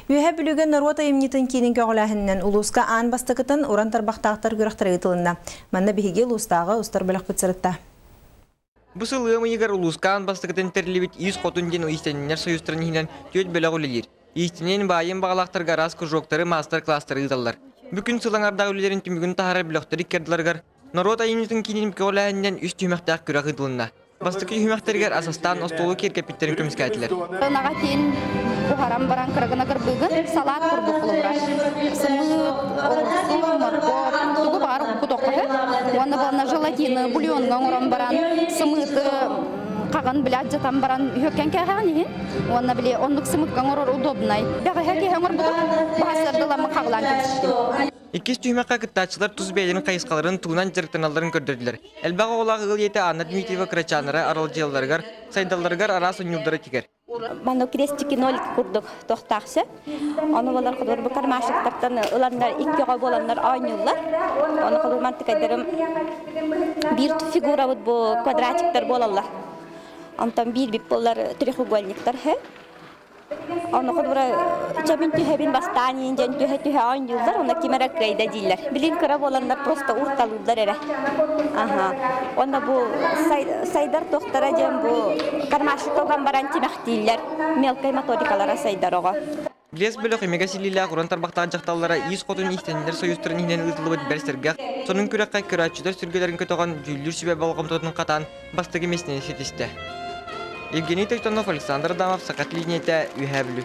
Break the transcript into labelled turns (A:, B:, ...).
A: Үйе бүліген Норвот айымнетін кейнен көғіләхіннен ұлысқа аң бастықытын оран тарбақтақтар көріқтірі тұлында. Манна бігеге ұлыстағы ұстар бөлік бұтсырытта.
B: Бұсыл ұйымығығар ұлысқа аң бастықытын тәрілебет ес қотын ден ұйыстенінер союстырынығынан төт бөлік үлелер. Естінен байын бағалақтарға рас күржоқтары мастер-кластары ұзалар. Бүкін сылаңардағы үлелерін түмігін тахары біліқтері керділергар. Норвот айымнетін кейнен көғіләхіннен үст түймәқтақ күрәқы тұлында. Бастықы үймәқтергер асастан остолы керкепеттерін көміскәтілер.
C: Наға кейін бұхарам баран кіргінагір бүгін салат құрдық құлымра. Сымыт, олысы, морков, тұғы бары құдоқы. Оны балына желатины, бульонға ұрам баран, сымыты, қаған біләт жатам баран үйөккен кәғаған еген. Оны біле, ондық сымытқан ұрыр удобнай. Бәғі әке әңір бұдық, бағасырдыламы қағылан кәмістім.
B: Иккес түймәкқа кыттачылар тұз бәйлерін қайысқаларын туғынан жырықтаналарын көрдірділер. Әлбаға олағы ғыл еті Анна Дмитриева Крачанара аралжияларғар, сайдаларғар арас ұнюлдары тегер.
C: Маны крестики нолик күрдік тоқтақсы. Оны олар құдыр бұл кармашықтардан ұландар, иккеға боландар айнюлар. Оны құдыр мантықайдарым бір фигура бұл квадратиктар болалар. Антан бір бип болар треугольниктар. Onu kadar çabin tühebin bastani ince tühe oynuyorlar. Ona kimera kayda değiller. Bilin kara olanlar prosta urtalılar ere. Aha. Onda bu saydar doktora cem bu karmaşık olan baranti mehtiler. Melkay metodikalara saydar oğa.
B: Bilez bölük megasilila Kur'an tarbaqtağın jaqtallara iz qotun ihtenler soyustırın ihnen ıtılıbıt bersergah. Sonun kürekka küratçılar sürgülerin kötoğan jüllür sübe balğamtotun qatan bastıgı mesneni setiste. Евгений Токтонов, Александр Адамов, Сакат Линейте, Үйәбілі.